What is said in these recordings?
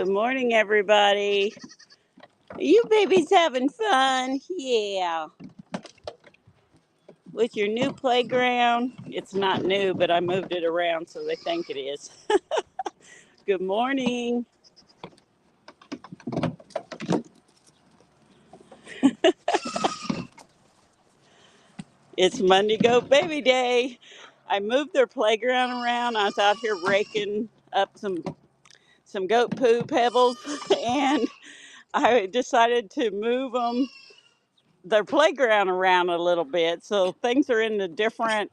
Good morning, everybody. You babies having fun? Yeah. With your new playground? It's not new, but I moved it around so they think it is. Good morning. It's Monday Goat Baby Day. I moved their playground around. I was out here raking up some goat poo pebbles, and I decided to move their playground around a little bit so things are in a different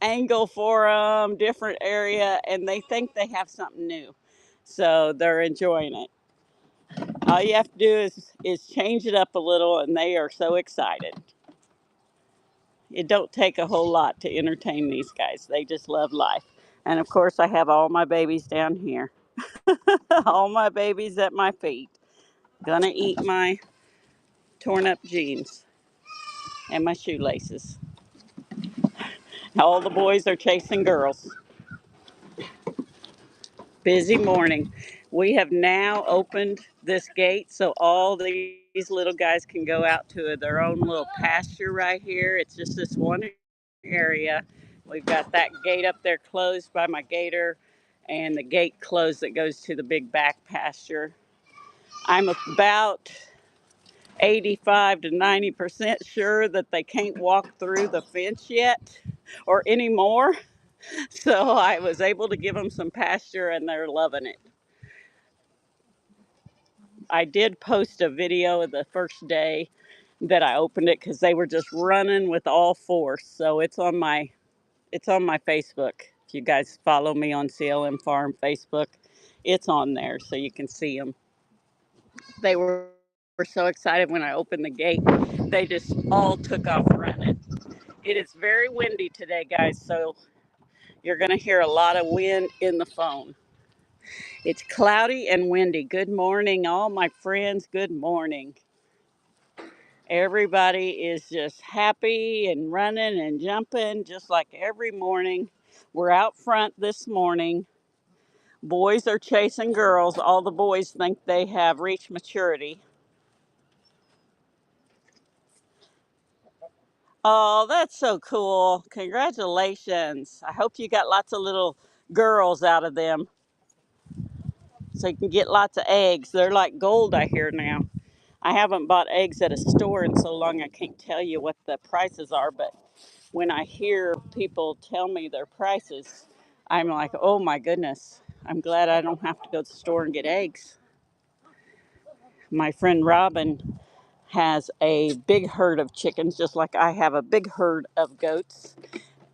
angle for them, different area, and they think they have something new, so they're enjoying it. All you have to do is change it up a little, and they are so excited. It don't take a whole lot to entertain these guys. They just love life. And of course, I have all my babies down here. All my babies at my feet, gonna eat my torn up jeans and my shoelaces. All the boys are chasing girls. Busy morning. We have now opened this gate so all these little guys can go out to their own little pasture right here. It's just this one area. We've got that gate up there closed by my gator and the gate closed that goes to the big back pasture. I'm about 85 to 90% sure that they can't walk through the fence yet or anymore. So I was able to give them some pasture and they're loving it. I did post a video of the first day that I opened it because they were just running with all force. So it's on my Facebook. If you guys follow me on CLM Farm Facebook, it's on there so you can see them. They were so excited when I opened the gate. They just all took off running. It is very windy today, guys, so you're going to hear a lot of wind in the phone. It's cloudy and windy. Good morning, all my friends. Good morning. Everybody is just happy and running and jumping just like every morning. We're out front this morning. Boys are chasing girls. All the boys think they have reached maturity. Oh, that's so cool. Congratulations. I hope you got lots of little girls out of them so you can get lots of eggs. They're like gold, I hear now. I haven't bought eggs at a store in so long I can't tell you what the prices are, but when I hear people tell me their prices, I'm like, oh my goodness, I'm glad I don't have to go to the store and get eggs. My friend Robin has a big herd of chickens, just like I have a big herd of goats.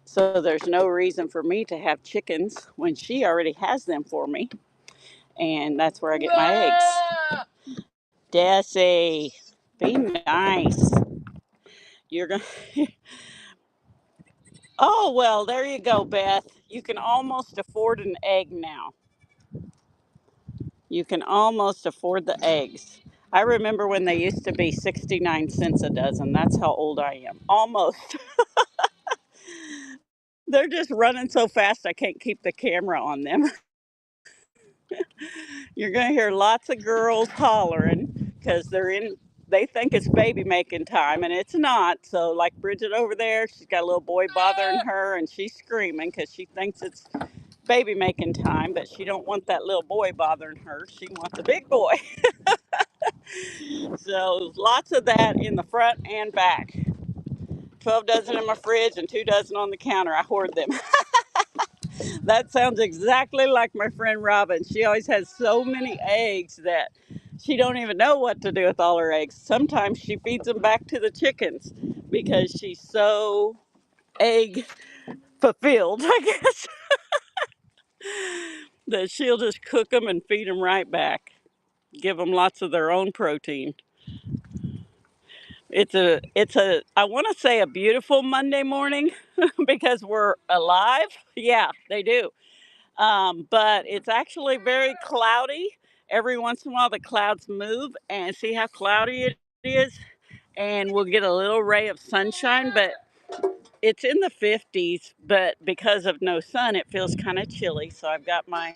So there's no reason for me to have chickens when she already has them for me. And that's where I get my eggs. Desi, be nice. You're going to. Oh, well, there you go, Beth. You can almost afford an egg now. You can almost afford the eggs. I remember when they used to be 69 cents a dozen. That's how old I am. Almost. They're just running so fast I can't keep the camera on them. You're going to hear lots of girls hollering because they think it's baby making time and it's not. So like Bridget over there, she's got a little boy bothering her and she's screaming because she thinks it's baby making time, but she don't want that little boy bothering her. She wants a big boy. So lots of that in the front and back. 12 dozen in my fridge and 2 dozen on the counter. I hoard them. That sounds exactly like my friend Robin. She always has so many eggs that she don't even know what to do with all her eggs. Sometimes she feeds them back to the chickens because she's so egg fulfilled, I guess, that she'll just cook them and feed them right back. Give them lots of their own protein. It's a I want to say a beautiful Monday morning because we're alive. Yeah, they do. But it's actually very cloudy. Every once in a while, the clouds move and see how cloudy it is, and we'll get a little ray of sunshine. But it's in the 50s. But because of no sun, it feels kind of chilly. So I've got my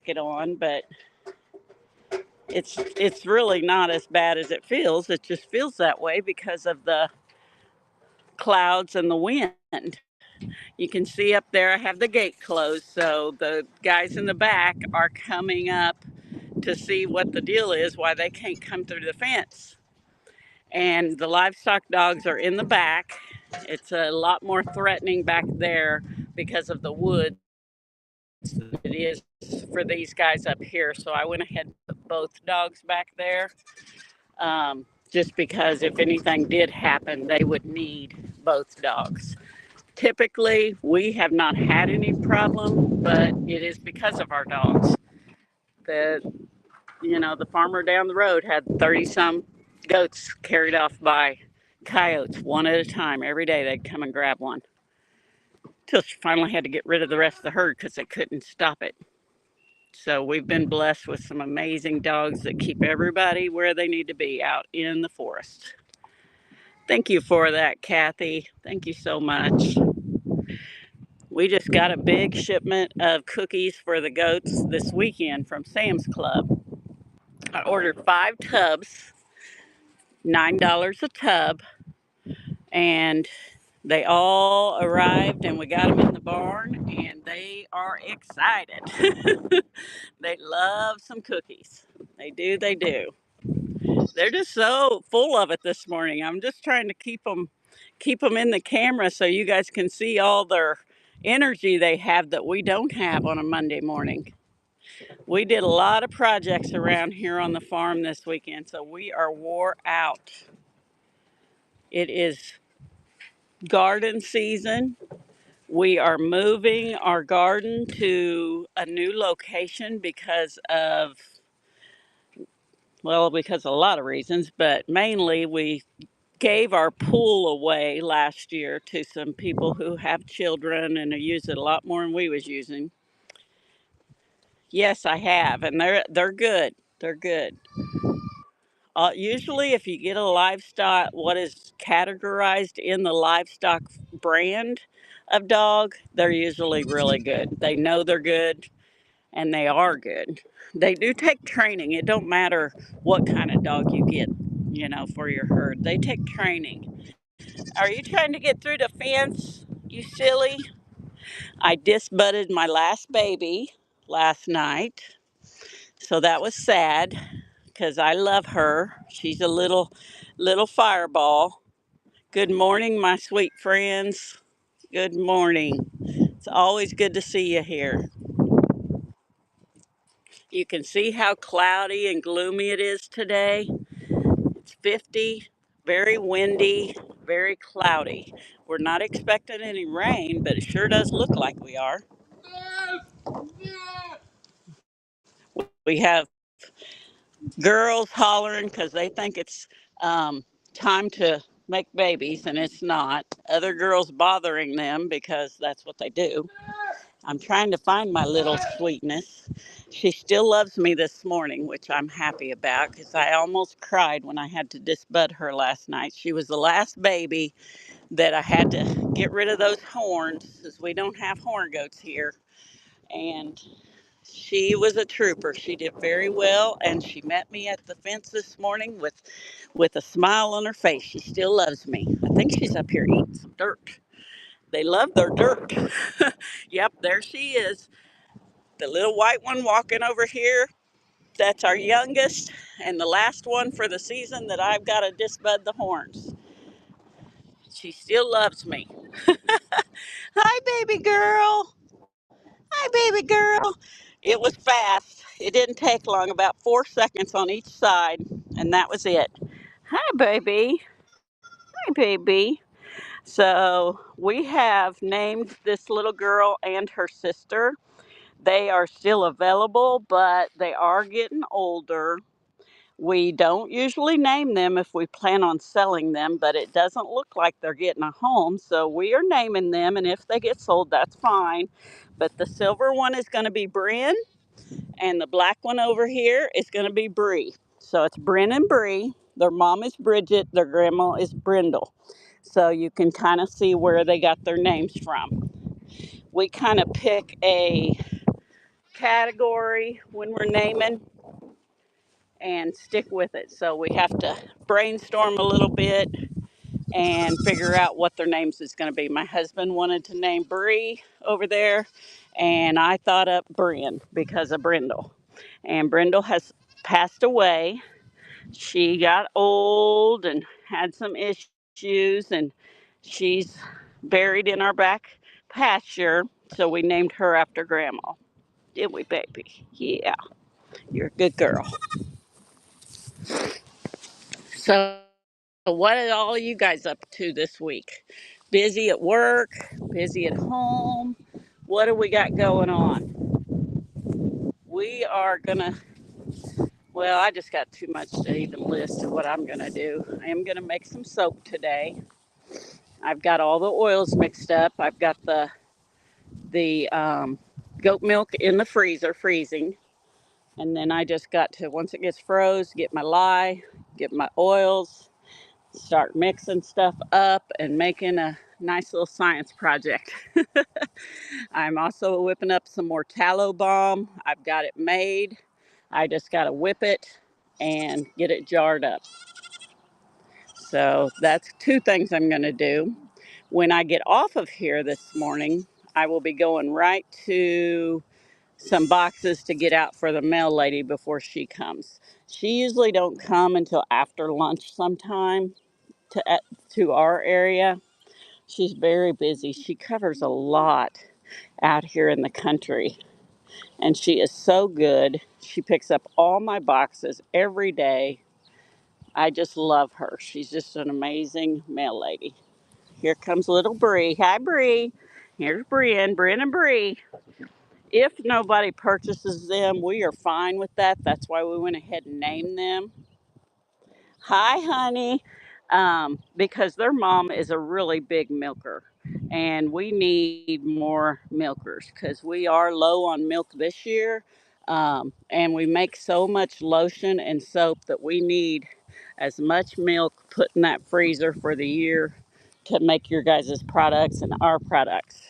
jacket on, but It's really not as bad as it feels. It just feels that way because of the clouds and the wind. You can see up there I have the gate closed, so the guys in the back are coming up to see what the deal is, why they can't come through the fence. And the livestock dogs are in the back. It's a lot more threatening back there because of the woods than it is for these guys up here. So I went ahead and put both dogs back there, just because if anything did happen, they would need both dogs. Typically, we have not had any problem, but it is because of our dogs. The the farmer down the road had 30 some goats carried off by coyotes one at a time. Every day they'd come and grab one. Till she finally had to get rid of the rest of the herd because they couldn't stop it. So we've been blessed with some amazing dogs that keep everybody where they need to be out in the forest. Thank you for that, Kathy. Thank you so much. We just got a big shipment of cookies for the goats this weekend from Sam's Club. I ordered 5 tubs, $9 a tub, and they all arrived and we got them in the barn and they are excited. They love some cookies. They do, they do. They're just so full of it this morning. I'm just trying to keep them in the camera so you guys can see all their energy they have that we don't have on a Monday morning. We did a lot of projects around here on the farm this weekend, so we are wore out. It is garden season. We are moving our garden to a new location because of a lot of reasons, but mainly we gave our pool away last year to some people who have children and use it a lot more than we was using. Yes, I have, and they're good. They're good. Usually, if you get a livestock, what is categorized in the livestock brand of dog, they're usually really good. They know they're good, and they are good. They do take training. It don't matter what kind of dog you get, for your herd. They take training. Are you trying to get through the fence, you silly? I disbutted my last baby last night, so that was sad because I love her. She's a little fireball. Good morning, my sweet friends. Good morning. It's always good to see you here. You can see how cloudy and gloomy it is today. It's 50, very windy, very cloudy. We're not expecting any rain, but it sure does look like we are. We have girls hollering because they think it's time to make babies, and it's not. Other girls bothering them because that's what they do. I'm trying to find my little sweetness. She still loves me this morning, which I'm happy about because I almost cried when I had to disbud her last night. She was the last baby that I had to get rid of those horns because we don't have horn goats here. And she was a trooper. She did very well, and she met me at the fence this morning with a smile on her face. She still loves me. I think she's up here eating some dirt. They love their dirt. Yep, there she is. The little white one walking over here. That's our youngest and the last one for the season that I've got to disbud the horns. She still loves me. Hi, baby girl. Hi, baby girl. It was fast. It didn't take long, about 4 seconds on each side, and that was it. Hi, baby. Hi, baby. So we have named this little girl and her sister. They are still available, but they are getting older. We don't usually name them if we plan on selling them, but it doesn't look like they're getting a home, so we are naming them, and if they get sold, that's fine. But the silver one is going to be Bryn, and the black one over here is going to be Bree. So it's Bryn and Bree. Their mom is Bridget, their grandma is Brindle. So you can kind of see where they got their names from. We kind of pick a category when we're naming. and stick with it. So we have to brainstorm a little bit and figure out what their names is going to be. My husband wanted to name Bree over there, and I thought up Bryn because of Brindle. And Brindle has passed away. She got old and had some issues, and she's buried in our back pasture. So we named her after Grandma. Did we, baby? Yeah, you're a good girl. So, what are all you guys up to this week? Busy at work? Busy at home? What do we got going on? We are gonna, well, I just got too much to even list of what I'm gonna do. I am gonna make some soap today. I've got all the oils mixed up. I've got the goat milk in the freezer freezing, and then I just got to, once it gets froze, get my lye, get my oils, start mixing stuff up and making a nice little science project. I'm also whipping up some more tallow balm. I've got it made. I just got to whip it and get it jarred up. So that's two things I'm going to do. When I get off of here this morning, I will be going right to some boxes to get out for the mail lady before she comes. She usually don't come until after lunch sometime to our area. She's very busy. She covers a lot out here in the country, and she is so good. She picks up all my boxes every day. I just love her. She's just an amazing mail lady. Here comes little Bree. Hi, Bree. Here's Bryn and Bree. If nobody purchases them, we are fine with that. That's why we went ahead and named them. Hi, honey. Because their mom is a really big milker, and we need more milkers because we are low on milk this year. And we make so much lotion and soap that we need as much milk put in that freezer for the year to make your guys' products and our products.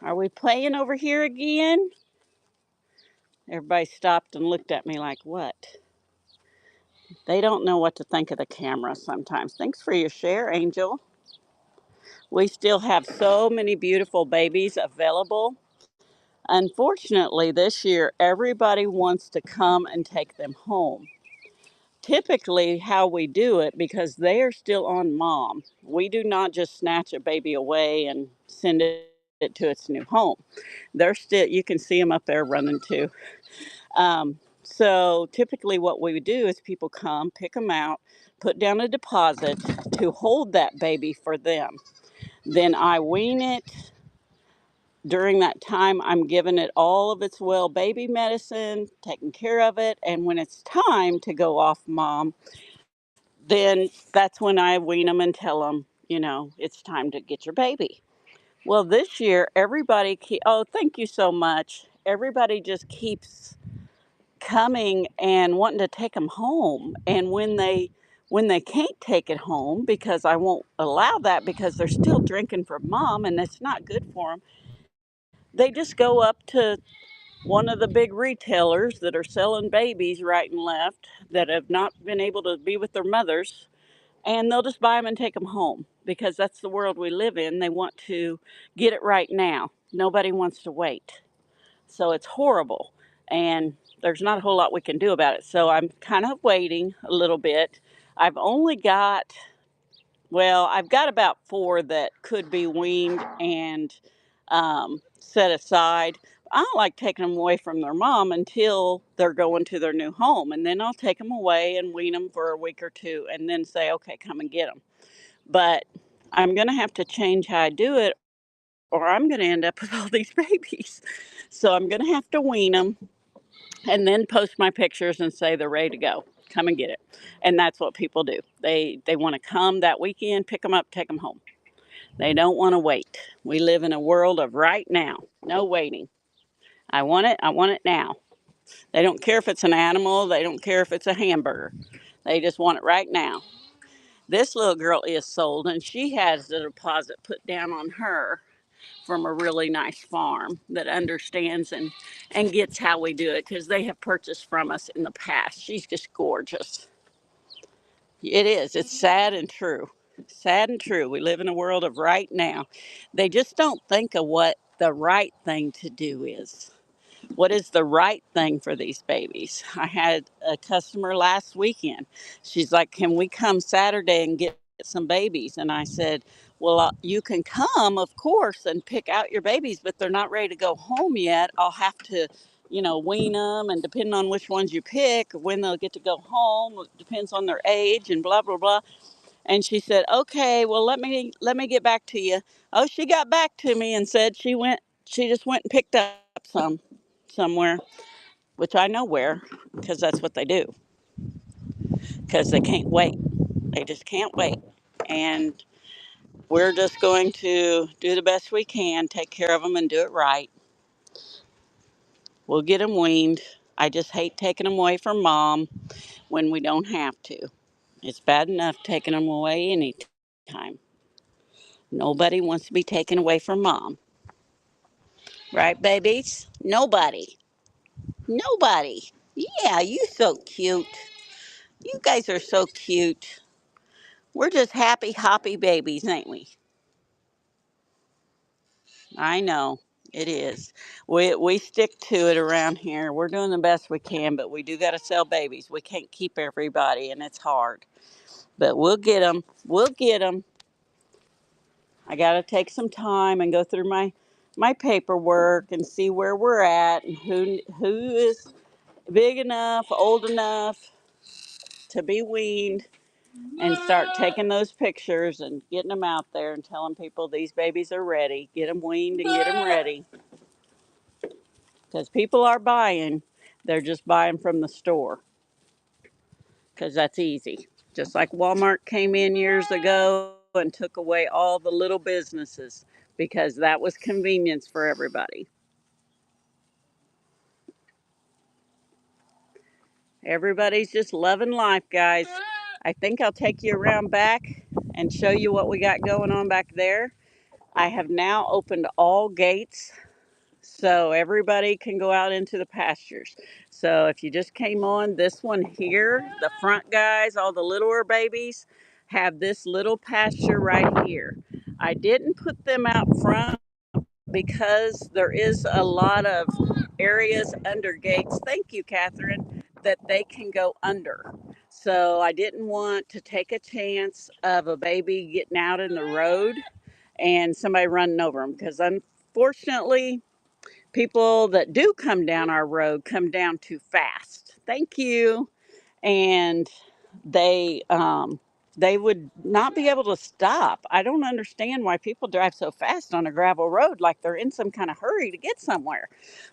Are we playing over here again? Everybody stopped and looked at me like, what? They don't know what to think of the camera sometimes. Thanks for your share, Angel. We still have so many beautiful babies available. Unfortunately, this year, everybody wants to come and take them home. Typically, how we do it, because they are still on mom, we do not just snatch a baby away and send it to its new home. They're still, you can see them up there running too. So typically what we would do is people come, pick them out, put down a deposit to hold that baby for them. Then I wean it. During that time, I'm giving it all of its well baby medicine, taking care of it. And when it's time to go off mom, then that's when I wean them and tell them, it's time to get your baby. Well, this year, oh, thank you so much. Everybody just keeps coming and wanting to take them home, and when they can't take it home, because I won't allow that because they're still drinking from mom and it's not good for them, they just go up to one of the big retailers that are selling babies right and left that have not been able to be with their mothers, and they'll just buy them and take them home because that's the world we live in. They want to get it right now. Nobody wants to wait. So it's horrible. And there's not a whole lot we can do about it. So I'm kind of waiting a little bit. I've only got, I've got about 4 that could be weaned and set aside. I don't like taking them away from their mom until they're going to their new home. And then I'll take them away and wean them for a week or two and then say, okay, come and get them. But I'm going to have to change how I do it, or I'm going to end up with all these babies. So I'm going to have to wean them and then post my pictures and say they're ready to go. Come and get it. And that's what people do. They want to come that weekend, pick them up, take them home. They don't want to wait. We live in a world of right now. No waiting. I want it. I want it now. They don't care if it's an animal. They don't care if it's a hamburger. They just want it right now. This little girl is sold, and she has the deposit put down on her. from a really nice farm that understands and gets how we do it because they have purchased from us in the past. She's just gorgeous. It is. It's sad and true. Sad and true. We live in a world of right now. They just don't think of what the right thing to do is. What is the right thing for these babies? I had a customer last weekend. She's like, "Can we come Saturday and get some babies?" And I said, "Well, you can come, of course, and pick out your babies, but they're not ready to go home yet. I'll have to, wean them, and depending on which ones you pick, when they'll get to go home, it depends on their age and blah, blah, blah." And she said, "Okay, well, let me get back to you." Oh, she got back to me and said she just went and picked up some somewhere, which I know where, because that's what they do, because they can't wait. They just can't wait. And we're just going to do the best we can, take care of them and do it right. We'll get them weaned. I just hate taking them away from mom when we don't have to. It's bad enough taking them away anytime. Nobody wants to be taken away from mom. Right, babies? Nobody. Nobody. Yeah, you so cute. You guys are so cute. We're just happy, hoppy babies, ain't we? I know. It is. We stick to it around here. We're doing the best we can, but we do got to sell babies. We can't keep everybody, and it's hard. But we'll get them. We'll get them. I got to take some time and go through my paperwork and see where we're at and who is big enough, old enough to be weaned, and start taking those pictures and getting them out there and telling people these babies are ready. Get them weaned and get them ready. Because people are buying, they're just buying from the store because that's easy. Just like Walmart came in years ago and took away all the little businesses because that was convenience for everybody. Everybody's just loving life, guys. I think I'll take you around back and show you what we got going on back there. I have now opened all gates so everybody can go out into the pastures. So if you just came on, this one here, the front guys, all the littler babies, have this little pasture right here. I didn't put them out front because there is a lot of areas under gates. Thank you, Catherine, that they can go under. So I didn't want to take a chance of a baby getting out in the road and somebody running over them because unfortunately, people that do come down our road come down too fast. Thank you. And they would not be able to stop. I don't understand why people drive so fast on a gravel road like they're in some kind of hurry to get somewhere.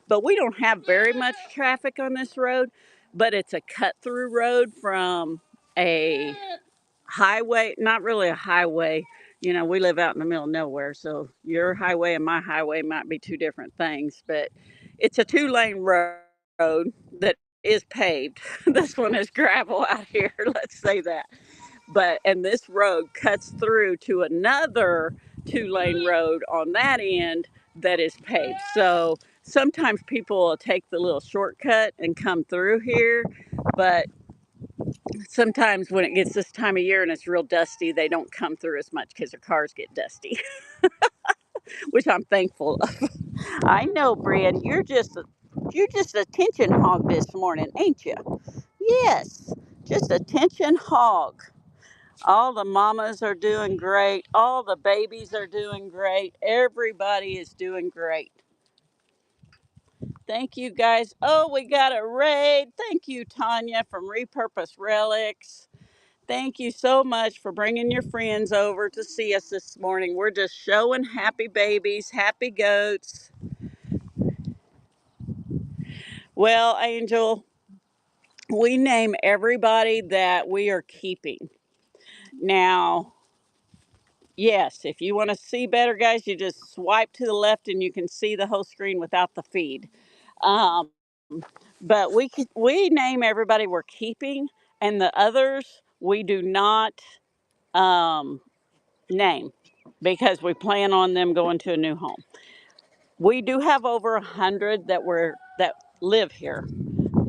But we don't have very much traffic on this road, but it's a cut through road from a highway, not really a highway. We live out in the middle of nowhere, so your highway and my highway might be two different things, but it's a two-lane road that is paved. This one is gravel out here, let's say that. And this road cuts through to another two-lane road on that end that is paved. So sometimes people will take the little shortcut and come through here, but sometimes when it gets this time of year and it's real dusty, they don't come through as much because their cars get dusty, which I'm thankful of. I know, Brad, you're just attention hog this morning, ain't you? Yes, just attention hog. All the mamas are doing great. All the babies are doing great. Everybody is doing great. Thank you, guys. Oh, we got a raid. Thank you, Tanya from Repurpose Relics. Thank you so much for bringing your friends over to see us this morning. We're just showing happy babies, happy goats. Well, Angel, we name everybody that we are keeping. Now, yes, if you want to see better, guys, you just swipe to the left and you can see the whole screen without the feed. Um, but we name everybody we're keeping, and the others we do not name. because we plan on them going to a new home. We do have over 100 that live here.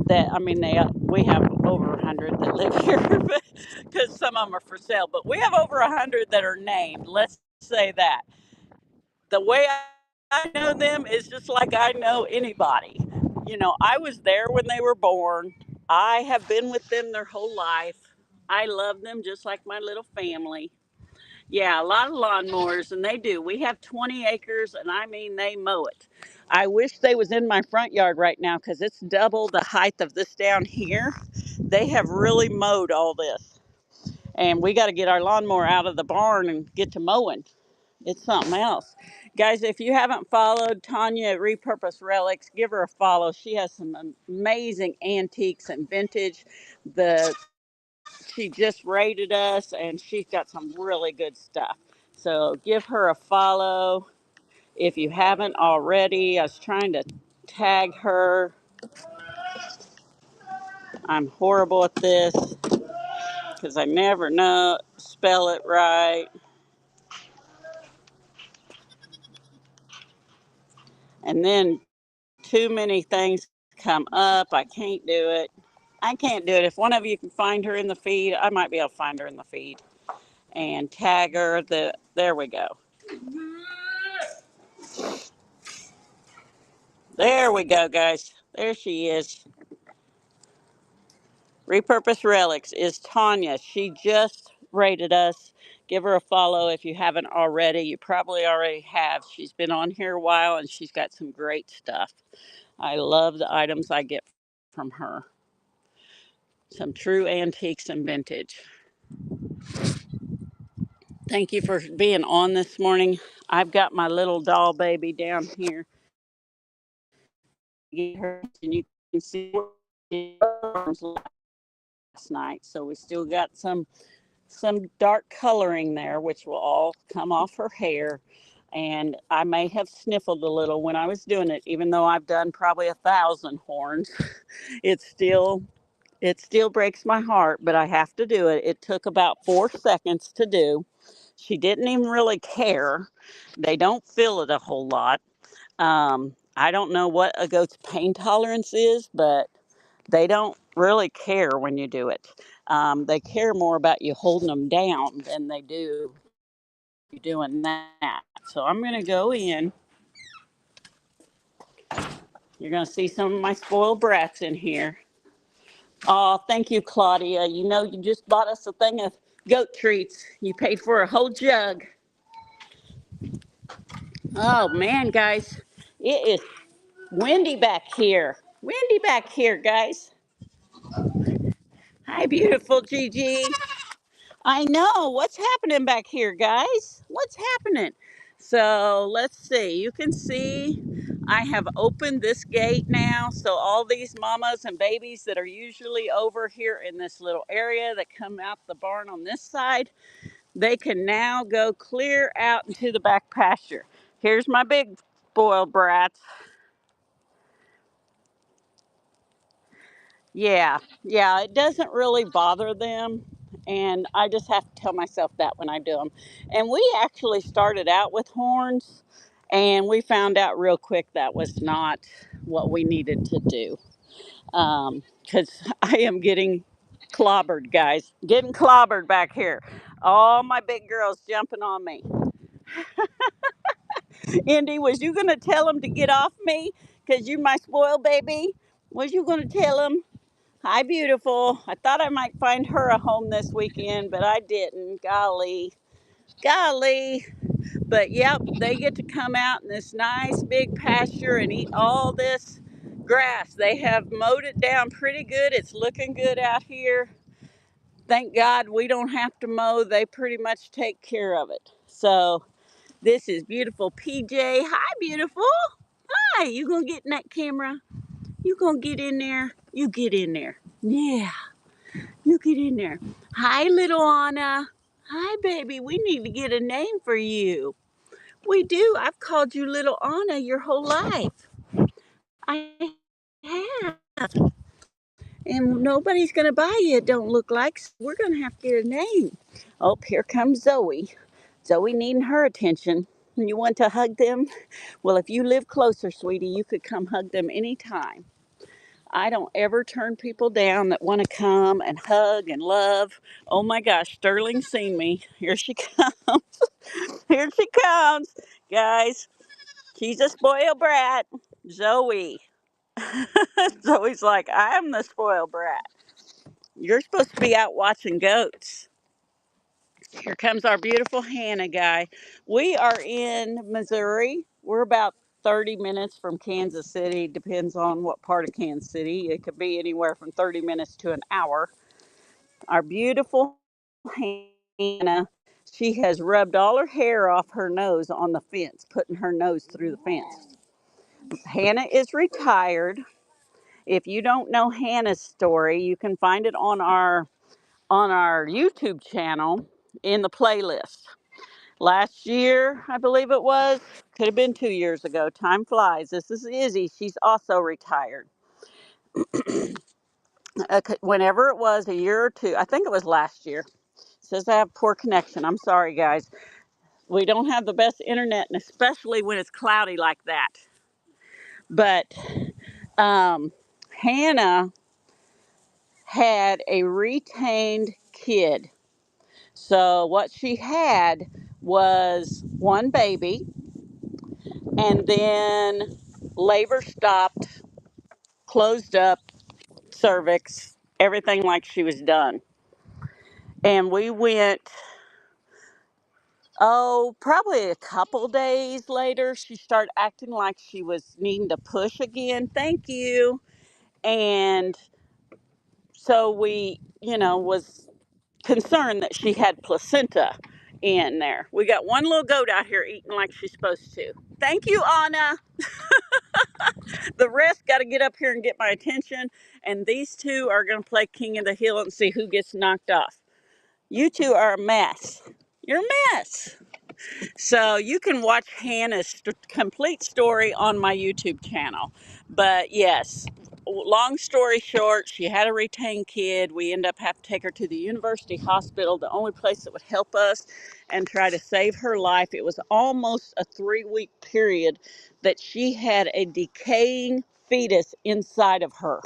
That I mean, we have over 100 that live here because some of them are for sale. But we have over 100 that are named. Let's say that the way I know them is just like I know anybody. I was there when they were born. I have been with them their whole life. I love them just like my little family. Yeah, a lot of lawnmowers, and they do. We have 20 acres, and I mean, they mow it. I wish they was in my front yard right now because it's double the height of this down here. They have really mowed all this, and we got to get our lawnmower out of the barn and get to mowing. It's something else. Guys, if you haven't followed Tanya at Repurpose Relics, give her a follow. She has some amazing antiques and vintage. She just rated us, and she's got some really good stuff. So give her a follow if you haven't already. I was trying to tag her. I'm horrible at this because I never know spell it right. And then too many things come up. I can't do it. I can't do it. If one of you can find her in the feed, I might be able to find her in the feed and tag her. There we go. There we go, guys. There she is. Repurpose Relics is Tanya. She just rated us. Give her a follow if you haven't already. You probably already have. She's been on here a while and she's got some great stuff. I love the items I get from her. Some true antiques and vintage. Thank you for being on this morning. I've got my little doll baby down here. Get her, and you can see last night. So we still got some dark coloring there, which will all come off her hair. And I may have sniffled a little when I was doing it, even though I've done probably 1,000 horns. It still it still breaks my heart, but I have to do it. It took about 4 seconds to do. She didn't even really care. They don't feel it a whole lot. I don't know what a goat's pain tolerance is, but they don't really care when you do it. They care more about you holding them down than they do you doing that. So I'm going to go in. You're going to see some of my spoiled brats in here. Oh, thank you, Claudia. You just bought us a thing of goat treats. You paid for a whole jug. Oh, man, guys. It is windy back here. Windy back here, guys. Hi, beautiful Gigi. I know. What's happening back here, guys? What's happening? So let's see. You can see I have opened this gate now. So all these mamas and babies that are usually over here in this little area that come out the barn on this side, they can now go clear out into the back pasture. Here's my big spoiled brats. Yeah, it doesn't really bother them. And I just have to tell myself that when I do them. And we actually started out with horns, and we found out real quick that was not what we needed to do. Because I am getting clobbered, guys. Getting clobbered back here. All my big girls jumping on me. Indy, was you going to tell them to get off me? Because you're my spoiled baby? Was you going to tell them? Hi, beautiful. I thought I might find her a home this weekend, but I didn't. Golly. But yep, they get to come out in this nice big pasture and eat all this grass. They have mowed it down pretty good. It's looking good out here. Thank God we don't have to mow. They pretty much take care of it. So this is beautiful PJ. Hi, beautiful. Hi, you gonna get in that camera? You gonna get in there? You get in there. Yeah. You get in there. Hi, little Anna. Hi, baby. We need to get a name for you. We do. I've called you little Anna your whole life. I have. And nobody's going to buy you, it don't look like. So we're going to have to get a name. Oh, here comes Zoe. Zoe needing her attention. You want to hug them? Well, if you live closer, sweetie, you could come hug them anytime. I don't ever turn people down that want to come and hug and love. Oh my gosh, Sterling's seen me. Here she comes. Here she comes. Guys, she's a spoiled brat. Zoe. Zoe's like, I'm the spoiled brat. You're supposed to be out watching goats. Here comes our beautiful Hannah guy. We are in Missouri. We're about 30 minutes from Kansas City. Depends on what part of Kansas City. It could be anywhere from 30 minutes to an hour. Our beautiful Hannah, she has rubbed all her hair off her nose on the fence, putting her nose through the fence. Hannah is retired. If you don't know Hannah's story, you can find it on our YouTube channel in the playlist. Last year, I believe it was, could have been 2 years ago. Time flies. This is Izzy. She's also retired. Whenever it was, a year or two, I think it was last year. It says I have poor connection. I'm sorry, guys. We don't have the best internet, and especially when it's cloudy like that. But Hannah had a retained kid. So what she had was one baby, and then labor stopped, closed up, cervix, everything like she was done. And we went, probably a couple days later, she started acting like she was needing to push again. Thank you. And so we, was concerned that she had placenta in there. We got one little goat out here eating like she's supposed to. Thank you, Anna. The rest got to get up here and get my attention. And these two are going to play King of the Hill and see who gets knocked off. You two are a mess. You're a mess. So you can watch Hannah's complete story on my YouTube channel. But yes, long story short, she had a retained kid. We ended up having to take her to the university hospital, the only place that would help us, and try to save her life. It was almost a 3-week period that she had a decaying fetus inside of her.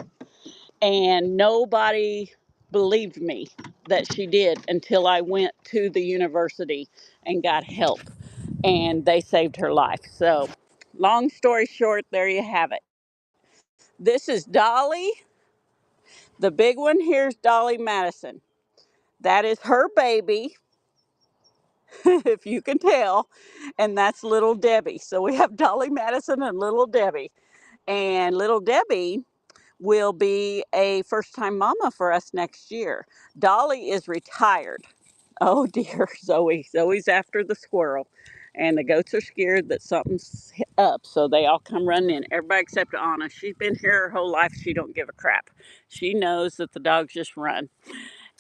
And nobody believed me that she did until I went to the university and got help. And they saved her life. So, long story short, there you have it. This is Dolly. The big one here is Dolly Madison. That is her baby, if you can tell. And that's little Debbie. So we have Dolly Madison and little Debbie. And little Debbie will be a first-time mama for us next year. Dolly is retired. Oh dear, Zoe. Zoe's after the squirrel. And the goats are scared that something's up, so they all come running in. Everybody except Anna. She's been here her whole life. She don't give a crap. She knows that the dogs just run.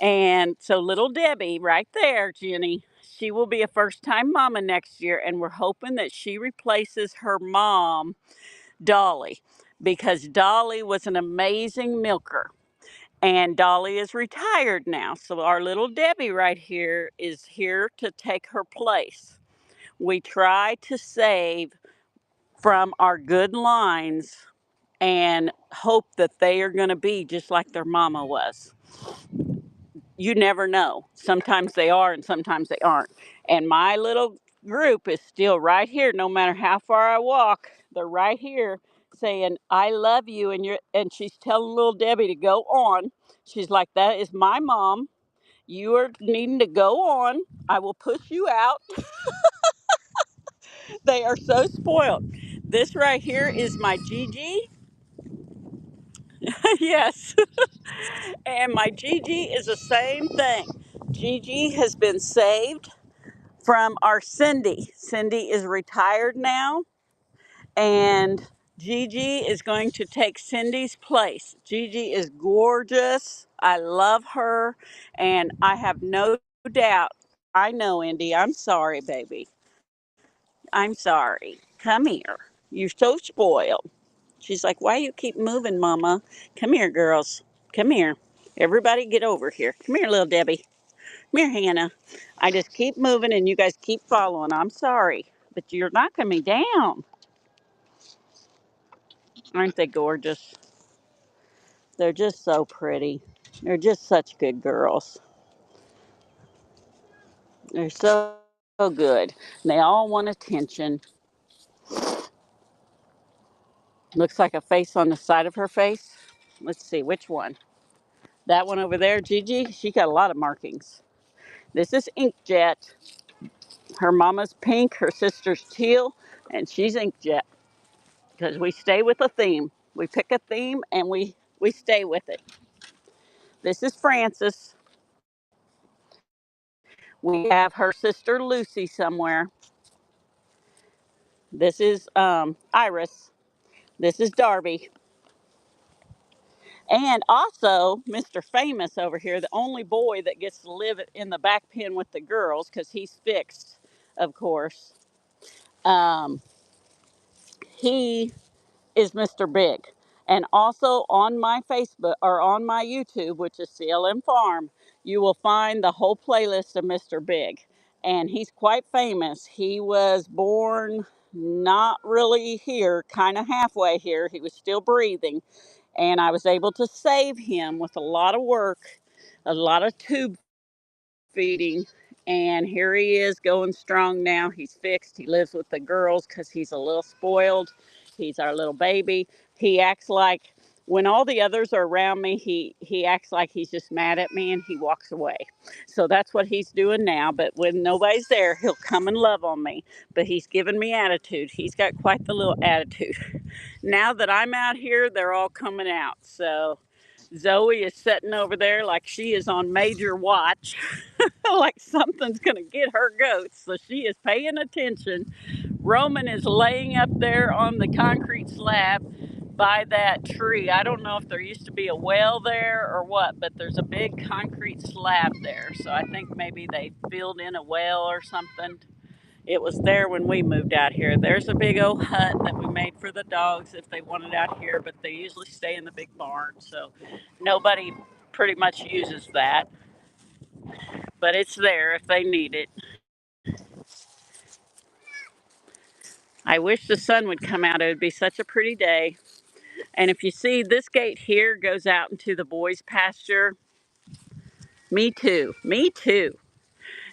And so little Debbie, right there, Jenny, she will be a first-time mama next year, and we're hoping that she replaces her mom, Dolly, because Dolly was an amazing milker. And Dolly is retired now. So our little Debbie right here is here to take her place. We try to save from our good lines and hope that they are going to be just like their mama was. You never know. Sometimes they are and sometimes they aren't. And my little group is still right here, no matter how far I walk. They're right here saying, I love you. And she's telling little Debbie to go on. She's like, that is my mom. You are needing to go on. I will push you out. They are so spoiled. This right here is my Gigi. Yes. And my Gigi is the same thing. Gigi has been saved from our Cindy. Cindy is retired now, and Gigi is going to take Cindy's place. Gigi is gorgeous. I love her, and I have no doubt. I know, Indy. I'm sorry, baby. I'm sorry. Come here. You're so spoiled. She's like, why you keep moving, Mama? Come here, girls. Come here. Everybody get over here. Come here, little Debbie. Come here, Hannah. I just keep moving and you guys keep following. I'm sorry, but you're knocking me down. Aren't they gorgeous? They're just so pretty. They're just such good girls. They're so good. They all want attention. Looks like a face on the side of her face. Let's see, which one? That one over there, Gigi, she got a lot of markings. This is Inkjet. Her mama's pink, her sister's teal, and she's Inkjet because we stay with a theme. We pick a theme and we stay with it. This is Frances. We have her sister Lucy somewhere. This is Iris. This is Darby. And also Mr. Famous over here, the only boy that gets to live in the back pen with the girls because he's fixed, of course. Um, he is Mr. Big. And also on my Facebook or on my YouTube, which is CLM Farm, you will find the whole playlist of Mr. Big. And he's quite famous. He was born not really here, kind of halfway here. He was still breathing. And I was able to save him with a lot of work, a lot of tube feeding. And here he is going strong now. He's fixed. He lives with the girls because he's a little spoiled. He's our little baby. He acts like when all the others are around me, he acts like he's just mad at me and he walks away. So that's what he's doing now. But when nobody's there, he'll come and love on me. But he's giving me attitude. He's got quite the little attitude. Now that I'm out here, they're all coming out. So Zoe is sitting over there like she is on major watch, like something's going to get her goats. So she is paying attention. Roman is laying up there on the concrete slab by that tree. I don't know if there used to be a well there or what, but there's a big concrete slab there. So I think maybe they filled in a well or something. It was there when we moved out here. There's a big old hut that we made for the dogs if they wanted out here, but they usually stay in the big barn. So nobody pretty much uses that, but it's there if they need it. I wish the sun would come out. It would be such a pretty day. And if you see, this gate here goes out into the boys' pasture. Me too. Me too.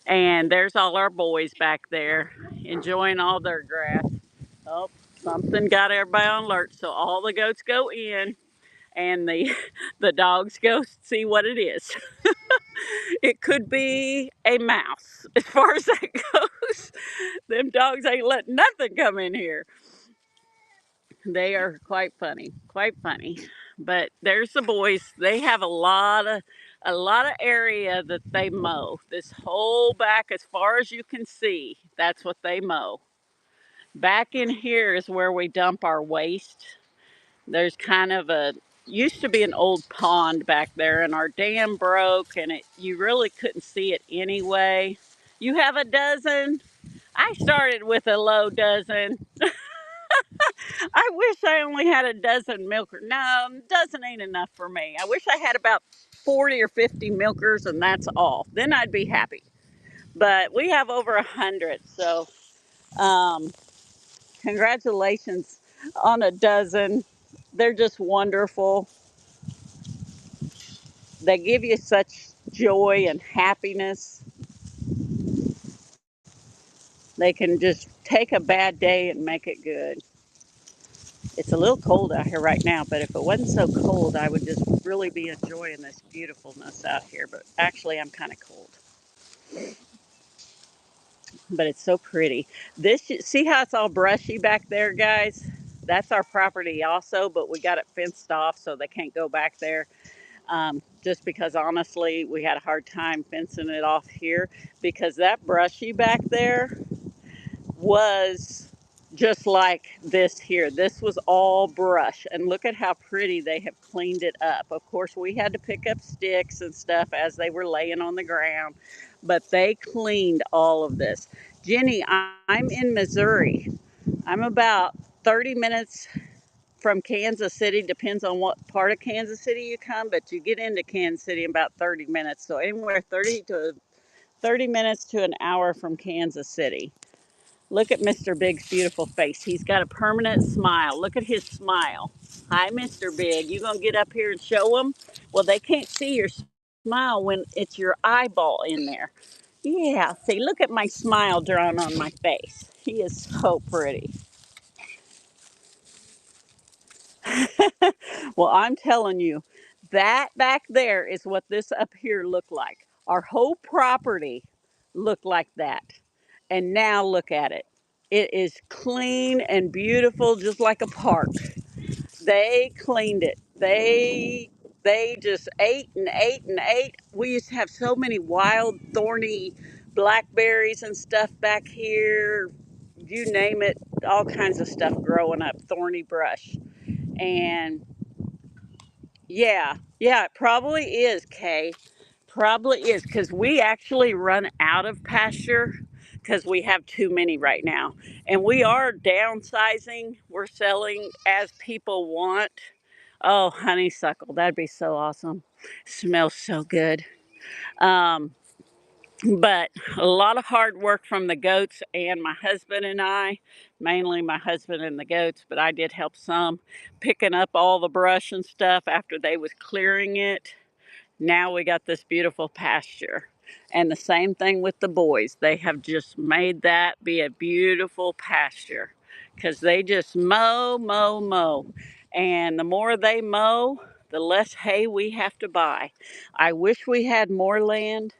And there's all our boys back there enjoying all their grass. Oh, something got everybody on alert. So all the goats go in and the dogs go see what it is. It could be a mouse as far as that goes. Them dogs ain't letting nothing come in here. They are quite funny, quite funny. But there's the boys. They have a lot of area that they mow. This whole back as far as you can see, that's what they mow. Back in here is where we dump our waste. There's kind of a used to be an old pond back there and our dam broke and you really couldn't see it anyway. You have a dozen? I started with a low dozen. I wish I only had a dozen milkers. No, a dozen ain't enough for me. I wish I had about 40 or 50 milkers and that's all. Then I'd be happy. But we have over 100, so um, congratulations on a dozen. They're just wonderful. They give you such joy and happiness. They can just take a bad day and make it good. It's a little cold out here right now, but if it wasn't so cold, I would just really be enjoying this beautifulness out here. But actually, I'm kind of cold. But it's so pretty. See how it's all brushy back there, guys? That's our property also, but we got it fenced off so they can't go back there. Just because honestly, we had a hard time fencing it off here because that brushy back there was just like this here. This was all brush, and look at how pretty they have cleaned it up. Of course, we had to pick up sticks and stuff as they were laying on the ground, but they cleaned all of this. Jenny, I'm in Missouri. I'm about 30 minutes from Kansas City. Depends on what part of Kansas City you come, but you get into Kansas City in about 30 minutes. So anywhere 30 to 30 minutes to an hour from Kansas City. Look at Mr. Big's beautiful face. He's got a permanent smile. Look at his smile. Hi, Mr. Big. You gonna get up here and show them? Well, they can't see your smile when it's your eyeball in there. Yeah, see, look at my smile drawn on my face. He is so pretty. Well, I'm telling you, that back there is what this up here looked like. Our whole property looked like that. And now look at it. It is clean and beautiful, just like a park. They cleaned it. They just ate and ate and ate. We used to have so many wild, thorny blackberries and stuff back here. You name it, all kinds of stuff growing up, thorny brush. And yeah, it probably is, Kay. Probably is because we actually run out of pasture because we have too many right now. And we are downsizing. We're selling as people want. Oh, honeysuckle, that'd be so awesome. Smells so good. Um, but a lot of hard work from the goats and my husband and I, mainly my husband and the goats, but I did help some picking up all the brush and stuff after they was clearing it. Now we got this beautiful pasture. And the same thing with the boys. They have just made that be a beautiful pasture because they just mow, mow, mow. And the more they mow, the less hay we have to buy. I wish we had more land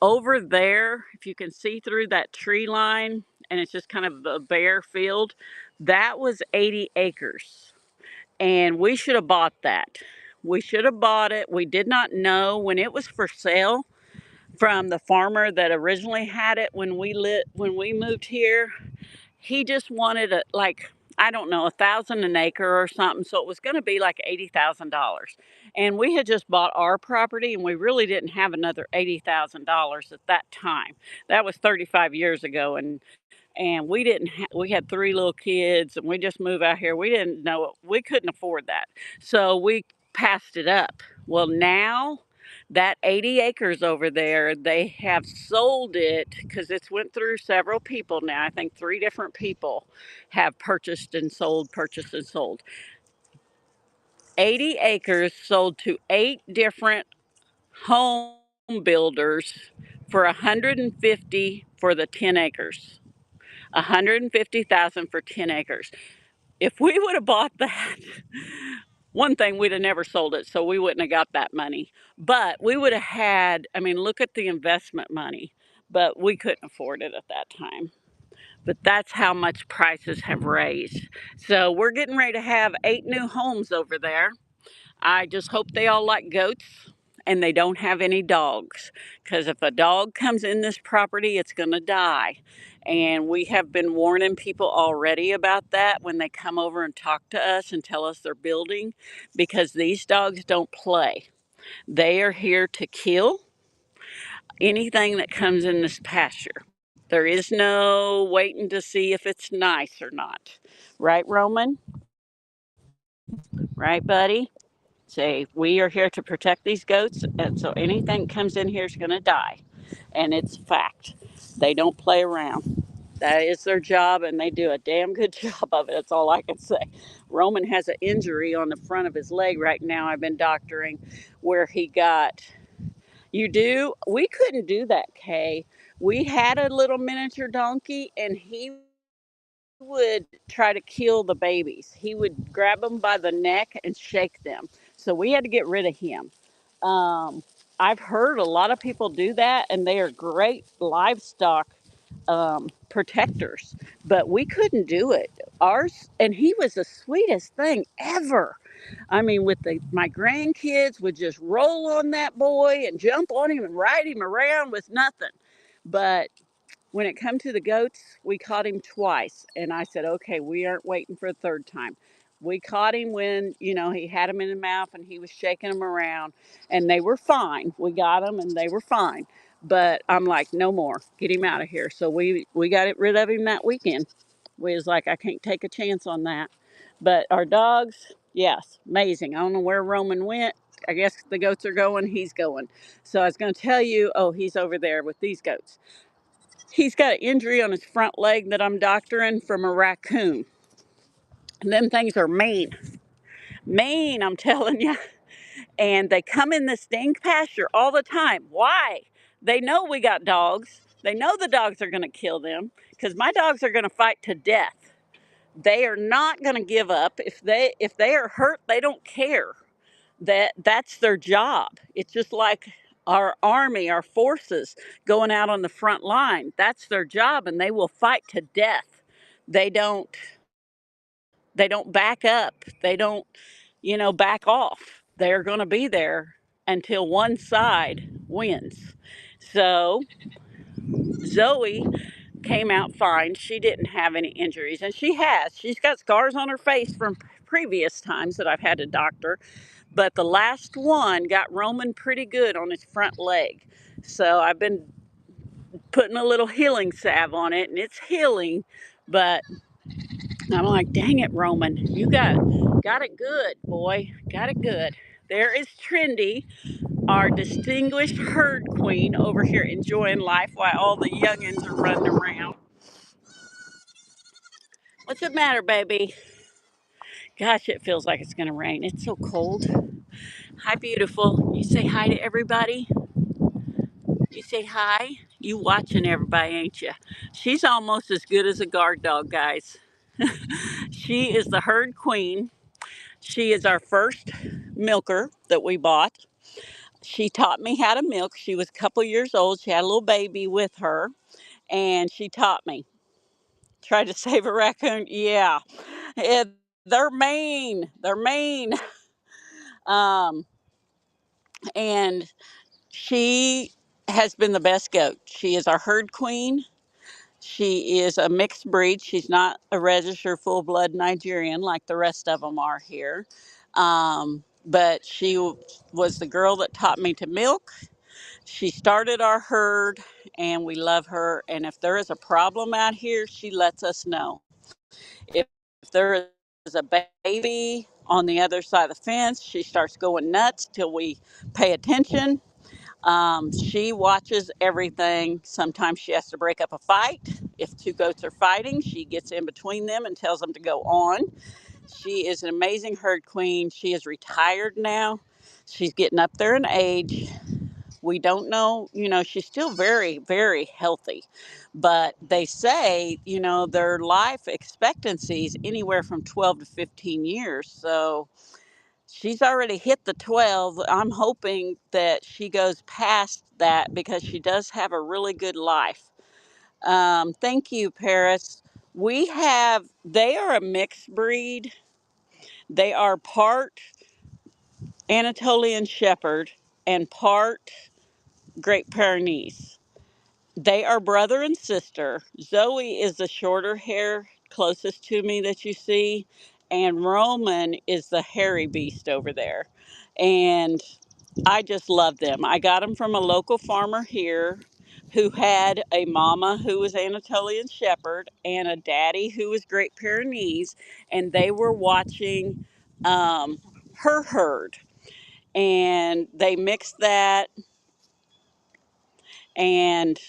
over there. If you can see through that tree line and it's just kind of a bare field, that was 80 acres. And we should have bought that. We should have bought it. We did not know when it was for sale from the farmer that originally had it when we moved here. He just wanted a, like, I don't know, 1,000 an acre or something. So it was going to be like $80,000. And we had just bought our property and we really didn't have another $80,000 at that time. That was 35 years ago. And we didn't we had three little kids and we just moved out here. We didn't know, we couldn't afford that. So we passed it up. Well, now that 80 acres over there, they have sold it because it's went through several people now. I think three different people have purchased and sold. 80 acres sold to 8 different home builders for 150 for the 10 acres. 150,000 for 10 acres. If we would have bought that, one thing, we'd have never sold it, so we wouldn't have got that money. But we would have had, I mean, look at the investment money, but we couldn't afford it at that time. But that's how much prices have raised. So we're getting ready to have 8 new homes over there. I just hope they all like goats and they don't have any dogs. Because if a dog comes in this property, it's going to die. And we have been warning people already about that when they come over and talk to us and tell us they're building. Because these dogs don't play. They are here to kill anything that comes in this pasture. There is no waiting to see if it's nice or not. Right, Roman? Right, buddy? Say, we are here to protect these goats, and so anything that comes in here is going to die. And it's a fact. They don't play around. That is their job, and they do a damn good job of it. That's all I can say. Roman has an injury on the front of his leg right now. I've been doctoring where he got. You do? We couldn't do that, Kay. We had a little miniature donkey, and he would try to kill the babies. He would grab them by the neck and shake them. So we had to get rid of him. Um, I've heard a lot of people do that, and they are great livestock protectors, but we couldn't do it. Ours, and he was the sweetest thing ever. I mean, my grandkids would just roll on that boy and jump on him and ride him around with nothing. But when it come to the goats, we caught him twice. And I said, okay, we aren't waiting for a third time. We caught him when, he had him in the mouth and he was shaking them around and they were fine. We got them and they were fine. But I'm like, no more. Get him out of here. So we got rid of him that weekend. We was like, I can't take a chance on that. But our dogs, yes, amazing. I don't know where Roman went. I guess the goats are going, he's going. So I was going to tell you, oh, he's over there with these goats. He's got an injury on his front leg that I'm doctoring from a raccoon. And them things are mean. Mean, I'm telling you. And they come in this dang pasture all the time. Why? They know we got dogs. They know the dogs are going to kill them because my dogs are going to fight to death. They are not going to give up. If they are hurt, they don't care. That's their job. It's just like our army, our forces going out on the front line. That's their job, and they will fight to death. They don't they don't back up. They don't, back off. They're going to be there until one side wins. So Zoe came out fine. She didn't have any injuries, and she has. She's got scars on her face from previous times that I've had to doctor, but the last one got Roman pretty good on his front leg. So I've been putting a little healing salve on it, and it's healing, but I'm like, dang it, Roman, you got it good, boy, got it good. There is Trendy, our distinguished herd queen, over here enjoying life while all the youngins are running around. What's the matter, baby? Gosh, it feels like it's gonna rain. It's so cold. Hi, beautiful. You say hi to everybody. You say hi. You watching everybody, ain't you? She's almost as good as a guard dog, guys. She is the herd queen. She is our first milker that we bought. She taught me how to milk. She was a couple years old. She had a little baby with her, and she taught me. Tried to save a raccoon. Yeah, they're mean. They're mean. Um, and she has been the best goat. She is our herd queen. She is a mixed breed. She's not a registered full blood Nigerian like the rest of them are here. But she was the girl that taught me to milk. She started our herd, and we love her. And if there is a problem out here, she lets us know. If there is a baby on the other side of the fence, she starts going nuts till we pay attention. She watches everything. Sometimes she has to break up a fight. If two goats are fighting, she gets in between them and tells them to go on. She is an amazing herd queen. She is retired now. She's getting up there in age. We don't know, she's still very, very healthy. But they say, their life expectancy is anywhere from 12 to 15 years. So she's already hit the 12. I'm hoping that she goes past that because she does have a really good life. Thank you, Paris. They are a mixed breed. They are part Anatolian Shepherd and part Great Pyrenees. They are brother and sister. Zoe is the shorter hair closest to me that you see, and Roman is the hairy beast over there. And I just love them. I got them from a local farmer here who had a mama who was Anatolian Shepherd and a daddy who was Great Pyrenees, and they were watching her herd. And they mixed that, and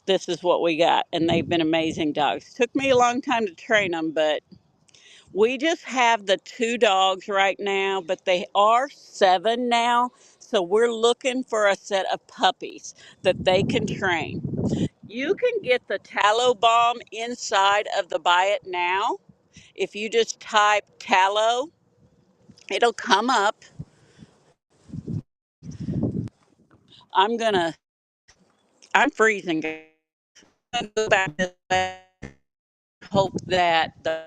this is what we got. And they've been amazing dogs. Took me a long time to train them, but we just have the two dogs right now, but they are 7 now. So we're looking for a set of puppies that they can train. You can get the tallow balm inside of the Buy It Now. If you just type tallow, it'll come up. I'm gonna, I'm freezing. I'm gonna go back to that. Hope that the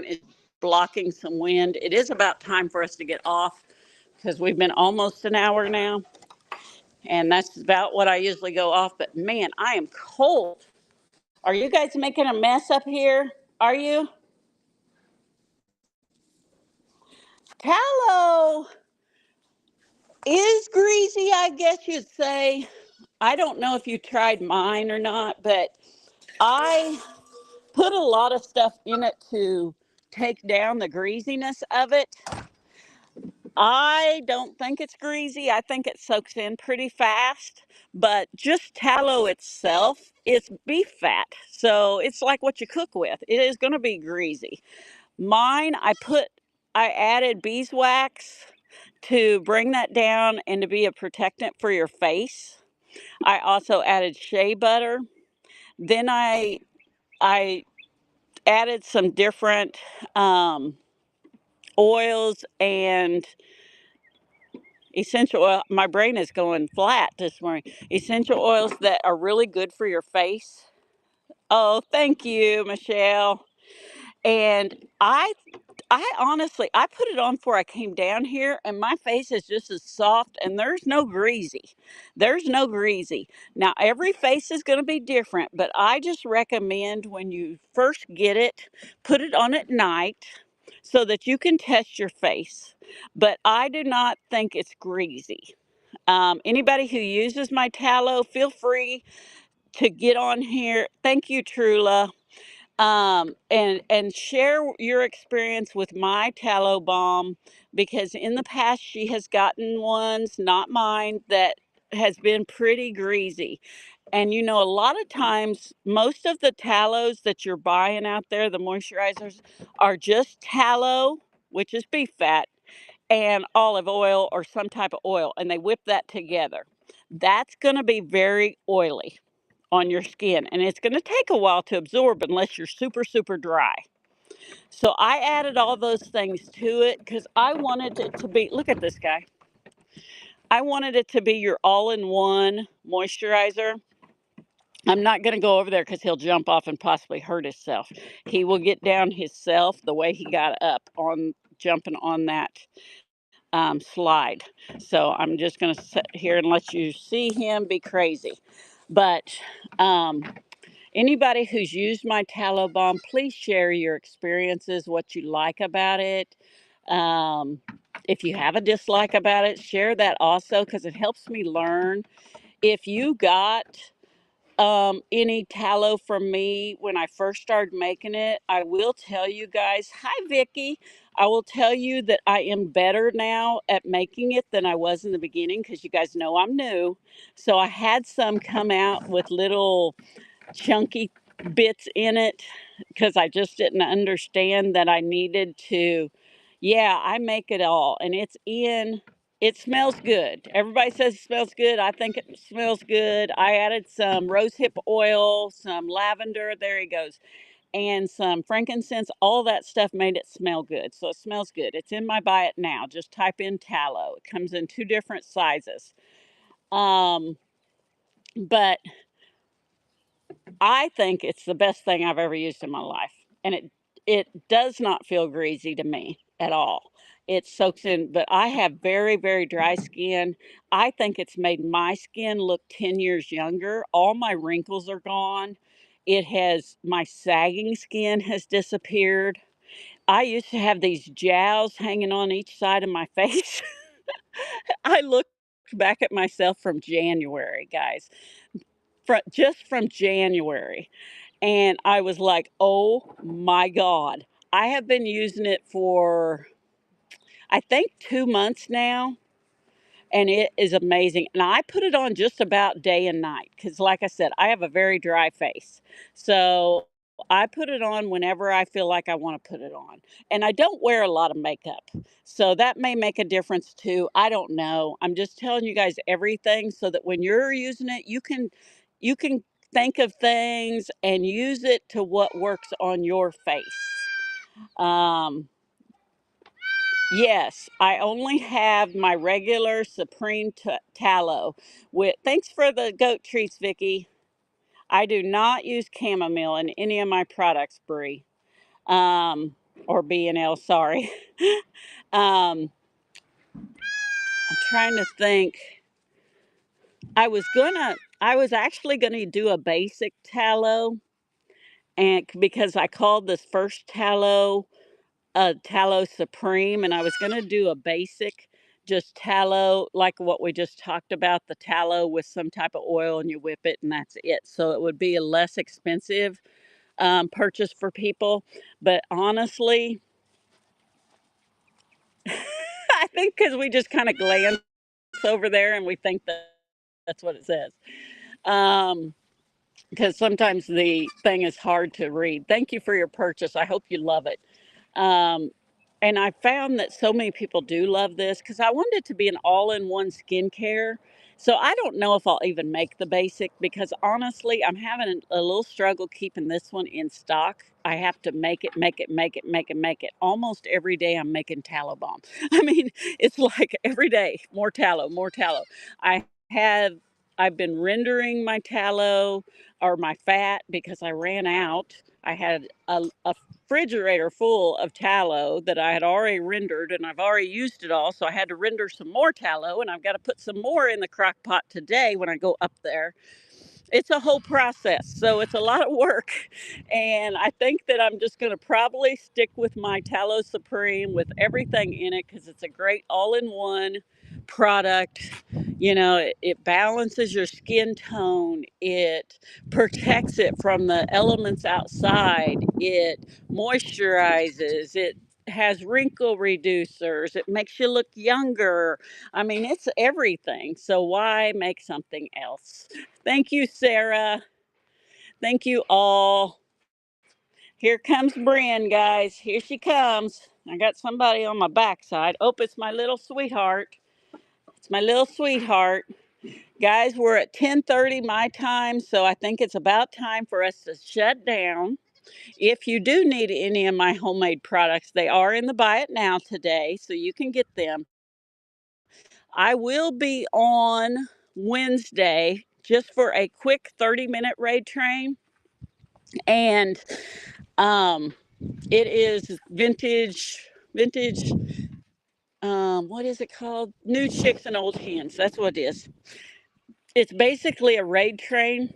is blocking some wind. It is about time for us to get off because we've been almost an hour now, and that's about what I usually go off. But man, I am cold. Are you guys making a mess up here? Are you? Tallow is greasy, I guess you'd say. I don't know if you tried mine or not, but I put a lot of stuff in it to take down the greasiness of it. I don't think it's greasy. I think it soaks in pretty fast, but just tallow itself is beef fat. So it's like what you cook with. It is going to be greasy. Mine, I added beeswax to bring that down and to be a protectant for your face. I also added shea butter. Then I added some different um, oils and essential oil. My brain is going flat this morning. Essential oils that are really good for your face. Oh, thank you, Michelle. And I honestly, I put it on before I came down here, and my face is just as soft, and there's no greasy. There's no greasy. Now, every face is going to be different, but I just recommend when you first get it, put it on at night so that you can test your face. But I do not think it's greasy. Anybody who uses my tallow, feel free to get on here. Thank you, Trula, and share your experience with my tallow balm, because in the past she has gotten ones, not mine, that has been pretty greasy. And you know, a lot of times most of the tallows that you're buying out there, the moisturizers, are just tallow, which is beef fat, and olive oil or some type of oil, and they whip that together. That's going to be very oily on your skin, and it's going to take a while to absorb unless you're super super dry. So I added all those things to it because I wanted it to be, look at this guy, I wanted it to be your all-in-one moisturizer. I'm not going to go over there because he'll jump off and possibly hurt himself. He will get down himself the way he got up on jumping on that slide. So I'm just going to sit here and let you see him be crazy. But um, anybody who's used my tallow balm, please share your experiences, what you like about it. Um, if you have a dislike about it, share that also because it helps me learn. If you got any tallow from me when I first started making it, I will tell you guys, hi Vicky, I will tell you that I am better now at making it than I was in the beginning because you guys know I'm new. So I had some come out with little chunky bits in it because I just didn't understand that I needed to. Yeah, I make it all, and it's in. It smells good. Everybody says it smells good. I think it smells good. I added some rosehip oil, some lavender. There he goes. And some frankincense. All that stuff made it smell good. So it smells good. It's in my buy it now. Just type in tallow. It comes in 2 different sizes. Um, but I think it's the best thing I've ever used in my life. And it does not feel greasy to me at all. It soaks in, but I have very, very dry skin. I think it's made my skin look 10 years younger. All my wrinkles are gone. It has, my sagging skin has disappeared. I used to have these jowls hanging on each side of my face. I looked back at myself from January, guys, just from January. And I was like, oh my God. I have been using it for, I think, 2 months now. And it is amazing. And I put it on just about day and night because, like I said, I have a very dry face. So I put it on whenever I feel like I want to put it on. And I don't wear a lot of makeup. So that may make a difference too. I don't know. I'm just telling you guys everything so that when you're using it, you can think of things and use it to what works on your face. Um, Yes, I only have my regular Supreme tallow. With thanks for the goat treats, Vicky. I do not use chamomile in any of my products, Brie, um, or B&L. Sorry. I'm trying to think. I was actually gonna do a basic tallow, and because I called this first tallow a tallow supreme, and I was going to do a basic just tallow like what we just talked about, the tallow with some type of oil and you whip it and that's it. So it would be a less expensive purchase for people. But honestly, I think because we just kind of glance over there and we think that that's what it says. Um, because sometimes the thing is hard to read. Thank you for your purchase. I hope you love it. Um, and I found that so many people do love this because I wanted it to be an all in one skincare. So I don't know if I'll even make the basic because honestly, I'm having a little struggle keeping this one in stock. I have to make it, make it, make it, make it, make it. Almost every day I'm making tallow balm. I mean, it's like every day, more tallow, more tallow. I have I've been rendering my tallow or my fat because I ran out. I had a refrigerator full of tallow that I had already rendered and I've already used it all. So I had to render some more tallow and I've got to put some more in the crock pot today when I go up there. It's a whole process. So it's a lot of work. And I think that I'm just going to probably stick with my Tallow Supreme with everything in it because it's a great all in one product. You know, it balances your skin tone, it protects it from the elements outside, it moisturizes, it has wrinkle reducers, it makes you look younger. I mean, it's everything. So why make something else? Thank you, Sarah. Thank you all. Here comes Bryn, guys. Here she comes. I got somebody on my backside. Oh, it's my little sweetheart. It's my little sweetheart. Guys, we're at 10:30 my time, so I think it's about time for us to shut down. If you do need any of my homemade products, they are in the Buy It Now today, so you can get them. I will be on Wednesday just for a quick 30-minute raid train. And um, it is vintage, what is it called? New Chicks and Old Hens. That's what it is. It's basically a raid train.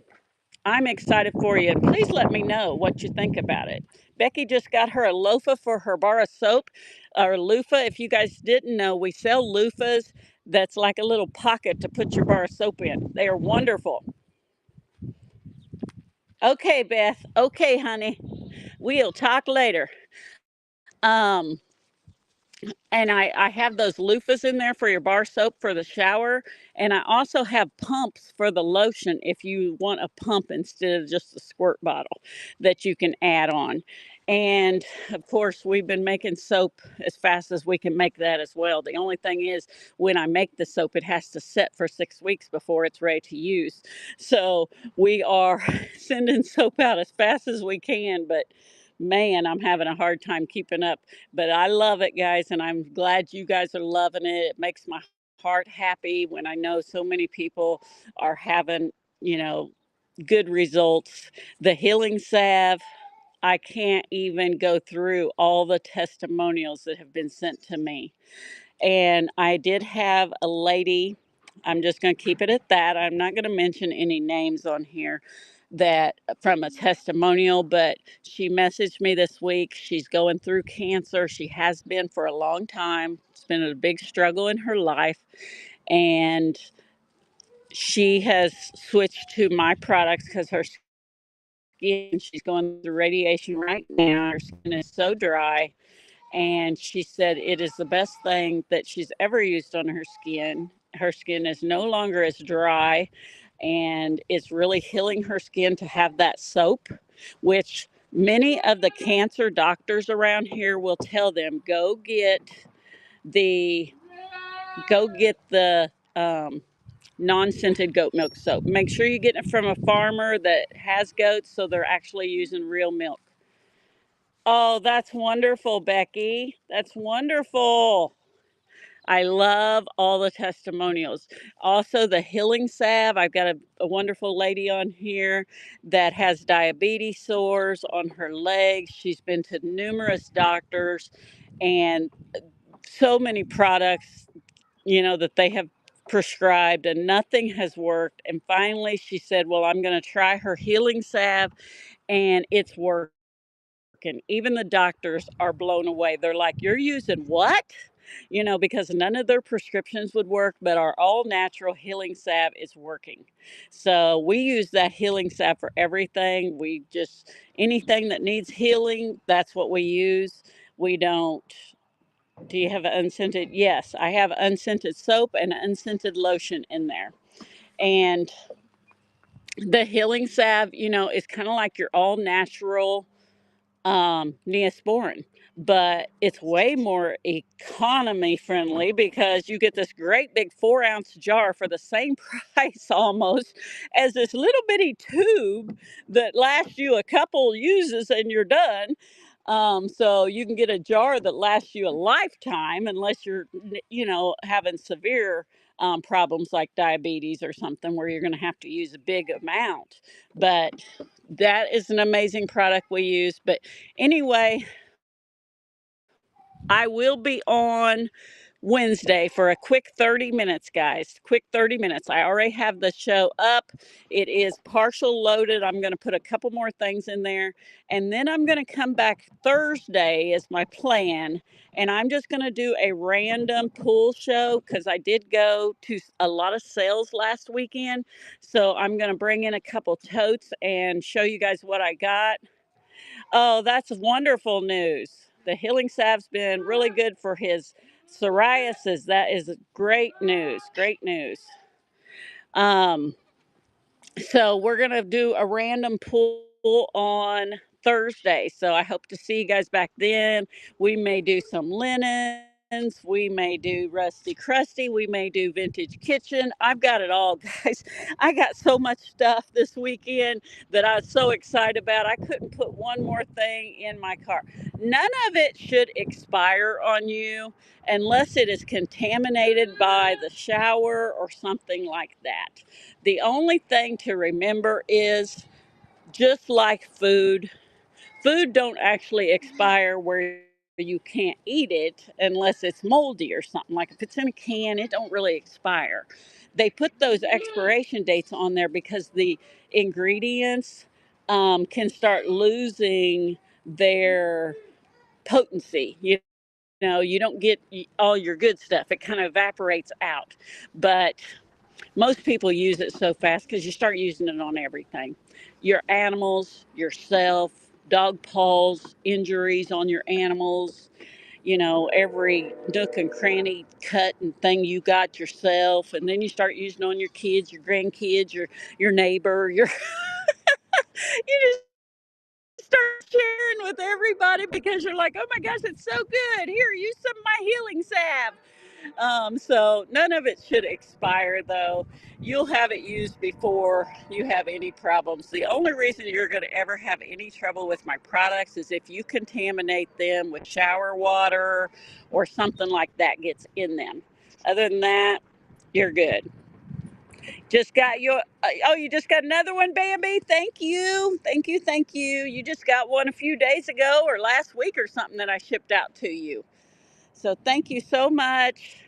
I'm excited for you. And please let me know what you think about it. Becky just got her a loofah for her bar of soap. Or loofah, if you guys didn't know, we sell loofahs that's like a little pocket to put your bar of soap in. They are wonderful. Okay, Beth. Okay, honey. We'll talk later. Um, and I have those loofahs in there for your bar soap for the shower. And I also have pumps for the lotion if you want a pump instead of just a squirt bottle that you can add on. And of course, we've been making soap as fast as we can make that as well. The only thing is, when I make the soap, it has to set for 6 weeks before it's ready to use. So we are sending soap out as fast as we can, but man, I'm having a hard time keeping up. But I love it, guys, and I'm glad you guys are loving it. It makes my heart happy when I know so many people are having, you know, good results. The healing salve, I can't even go through all the testimonials that have been sent to me. And I did have a lady, I'm just going to keep it at that. I'm not going to mention any names on here that from a testimonial, but she messaged me this week. She's going through cancer. She has been for a long time. It's been a big struggle in her life. And she has switched to my products because her skin, she's going through radiation right now. Her skin is so dry, and she said it is the best thing that she's ever used on her skin. Her skin is no longer as dry, and it's really healing her skin to have that soap, which many of the cancer doctors around here will tell them the go get the non-scented goat milk soap. Make sure you get it from a farmer that has goats so they're actually using real milk. Oh, that's wonderful, Becky. That's wonderful. I love all the testimonials. Also, the healing salve. I've got a wonderful lady on here that has diabetes sores on her legs. She's been to numerous doctors and so many products, that they have prescribed, and nothing has worked. And finally, she said, well, I'm going to try her healing salve, and it's working. Even the doctors are blown away. They're like, you're using what? Because none of their prescriptions would work, but our all natural healing salve is working. So we use that healing salve for everything. Anything that needs healing, that's what we use. We don't Do you have unscented? Yes, I have unscented soap and unscented lotion in there. And the healing salve, is kind of like your all natural Neosporin, but it's way more economy friendly because you get this great big 4-ounce jar for the same price almost as this little bitty tube that lasts you a couple uses and you're done. So you can get a jar that lasts you a lifetime unless you're, having severe problems like diabetes or something where you're going to have to use a big amount. But that is an amazing product we use. But anyway, I will be on Wednesday for a quick 30 minutes, guys. Quick 30 minutes. I already have the show up. It is partial loaded. I'm going to put a couple more things in there. And then I'm going to come back Thursday, is my plan. And I'm just going to do a random pool show because I did go to a lot of sales last weekend. So I'm going to bring in a couple totes and show you guys what I got. Oh, that's wonderful news. The healing salve's been really good for his psoriasis. That is great news. Great news. Um, so we're gonna do a random pull on Thursday. So I hope to see you guys back then. We may do some linens. We may do rusty crusty. We may do vintage kitchen. I've got it all, guys. I got so much stuff this weekend that I was so excited about. I couldn't put one more thing in my car. None of it should expire on you unless it is contaminated by the shower or something like that. The only thing to remember is, just like food don't actually expire where you can't eat it unless it's moldy or something. Like if it's in a can, it don't really expire. They put those expiration dates on there because the ingredients can start losing their potency. You don't get all your good stuff. It kind of evaporates out. But most people use it so fast because you start using it on everything. Your animals, yourself, dog paws, injuries on your animals, every nook and cranny cut and thing you got yourself. And then you start using on your kids, your grandkids, your neighbor, you just start sharing with everybody because you're like, oh my gosh, it's so good. Here, use some of my healing salve. So none of it should expire though. You'll have it used before you have any problems. The only reason you're going to ever have any trouble with my products is if you contaminate them with shower water or something like that gets in them. Other than that, you're good. Just got your, oh, you just got another one, Bambi? Thank you. Thank you. Thank you. You just got one a few days ago or last week or something that I shipped out to you. So thank you so much.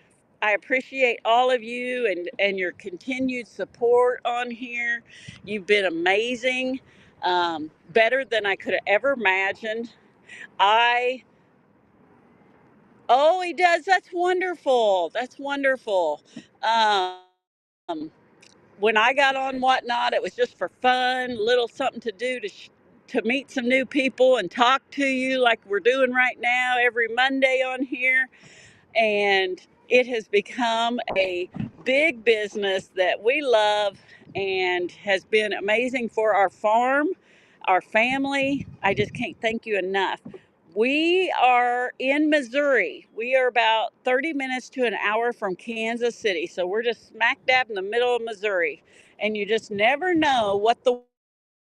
I appreciate all of you and your continued support on here. You've been amazing, better than I could have ever imagined. I, oh, he does. That's wonderful. That's wonderful. Um, when I got on Whatnot, it was just for fun, little something to do to meet some new people and talk to you like we're doing right now every Monday on here. And it has become a big business that we love and has been amazing for our farm, our family. I just can't thank you enough. We are in Missouri. We are about 30 minutes to an hour from Kansas City. So we're just smack dab in the middle of Missouri. And you just never know what the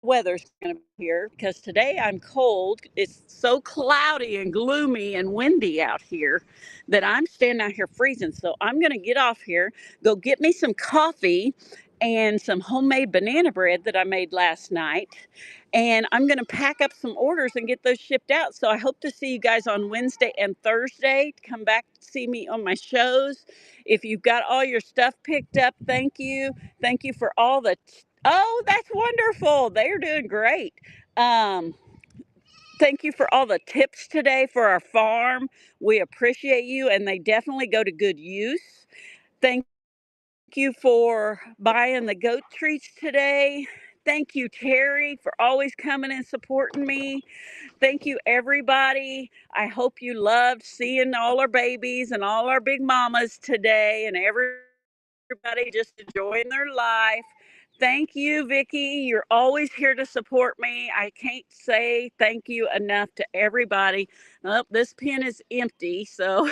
weather's going to be here because today I'm cold. It's so cloudy and gloomy and windy out here that I'm standing out here freezing. So I'm going to get off here, go get me some coffee and some homemade banana bread that I made last night. And I'm going to pack up some orders and get those shipped out. So I hope to see you guys on Wednesday and Thursday. Come back to see me on my shows. If you've got all your stuff picked up, thank you. Thank you for all the Oh, that's wonderful. They're doing great. Um, Thank you for all the tips today for our farm. We appreciate you, and they definitely go to good use. Thank you for buying the goat treats today. Thank you, Terry, for always coming and supporting me. Thank you, everybody. I hope you loved seeing all our babies and all our big mamas today, and everybody just enjoying their life. Thank you, Vicki. You're always here to support me. I can't say thank you enough to everybody. Oh, this pen is empty, so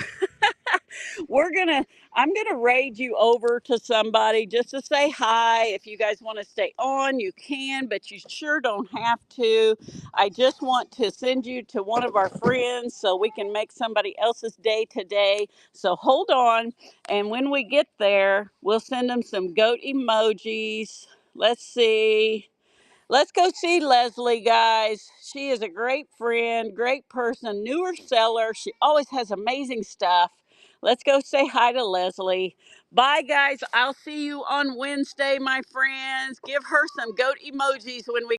we're gonna I'm gonna raid you over to somebody just to say hi. If you guys want to stay on, you can, but you sure don't have to. I just want to send you to one of our friends so we can make somebody else's day today. So hold on, and when we get there, we'll send them some goat emojis. Let's see. Let's go see Leslie, guys. She is a great friend, great person, newer seller. She always has amazing stuff. Let's go say hi to Leslie. Bye, guys. I'll see you on Wednesday, my friends. Give her some goat emojis when we